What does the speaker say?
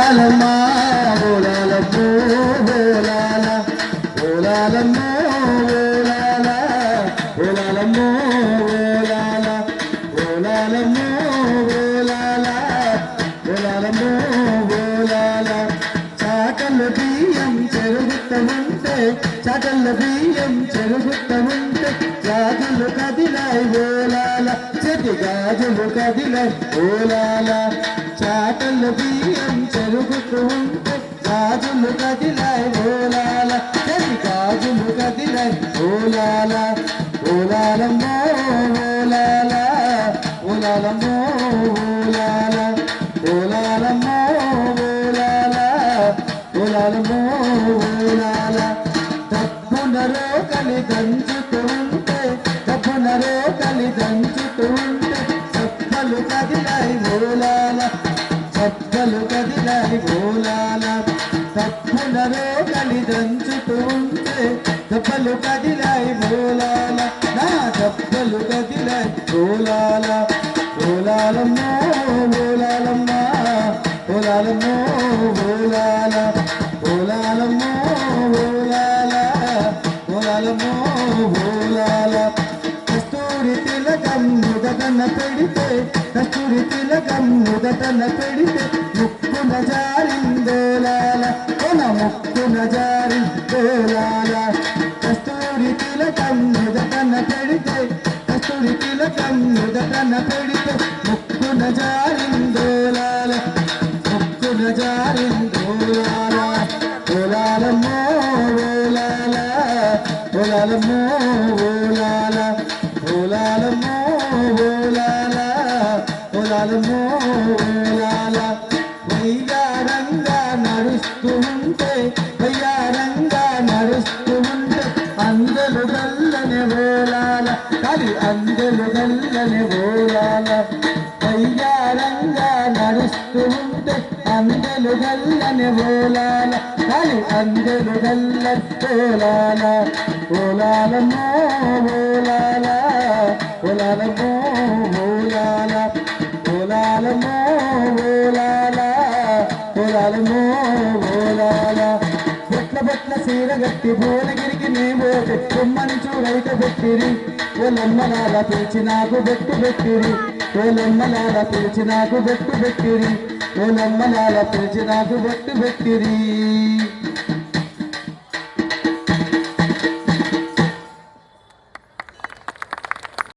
ఓలాలమ్మా ఓలాలమ్మో ఓలాల ఓలాలమ్మో ఓలాల ఓలాలమ్మో ఓలాల ఓలాలమ్మో ఓలాల ఓలాలమ్మో ఓలాల చాకల బియ్యం చెరుగుతముంటే చాకల బియ్యం చెరుగుతముంటే గాజులు కదిలాయి ఓలాల చెటి గాజులు కదిలాయి ఓలాల చాకల బియ్యం చెరుగుతూ ఉంటే గాజులు కదిలాయి ఓలాల చెటి గాజులు కదిలాయి ఓలాల ఓలాలమ్మో ఓలాల ఓలాలమ్మో ఓలాల ఓలాలమ్మో ఓలాల ఓలాలమ్మో ఓలాల తప్పునరో కలి దంచుతూ ఉంటే తప్పునరో కలి దంచుతూ ఉంటే చప్పలు కదిలాయి ఓలాల చప్పలు కదిలాయి ఓలాల తప్పునరో కలి దంచుతూ ఉంటే చప్పలు కదిలాయి ఓలాల నా చప్పలు కదిలాయి ఓలాల ఓలాలమ్మో ఓలాలమ్మ ఓలాలమ్మో ఓలాల ఓలాలమ్మో ఓలాల ఓలాలమ్మో ఓలాల కస్తూరి తిలకం ముదటన పెడితే కస్తూరి తిలకం ముదటన పెడితే ముక్కున జారిందోలాల కొన ముక్కున జారిందోలాల కస్తూరి తిలకం ముదటన పెడితే కస్తూరి తిలకం ముదటన పెడితే ముక్కున జారిందోలాల ముక్కున జారిందోలాల ఓలాలమ్మో ఓలాల ఓలాలమ్మో ఓలాల ఓలాలమ్మో ఓలాల ఓలాలమ్మో ఓలాల వయ్యారంగా నడుస్తూ ఉంటే వయ్యారంగా నడుస్తూ ఉంటే అందరు గల్లనే ఓలాల కలి అందరు గల్లనే ఓలాల వయ్యారంగా నడుస్తూ ఉంటే అందరు గల్లనే ఓలాల కలి అందరు గల్ల ఓలాల ఓలాలమ్మో ఓలాల ఓలాలమ్మో ఓలాల ఓలాలమ్మో ఓలాల ఓలాలమ్మో ఓలాల బొట్ల బొట్ల సీర గట్టి భువనగిరికి నేమోటే కొమ్మని చూడైతే పెట్టిరి ఓలమ్మలాల పిలిచి నాకు బొట్టు పెట్టిరి ఓలమ్మలాల పిలిచి నాకు బొట్టు పెట్టిరి ఓలమ్మలాల పిలిచి నాకు బొట్టు పెట్టిరి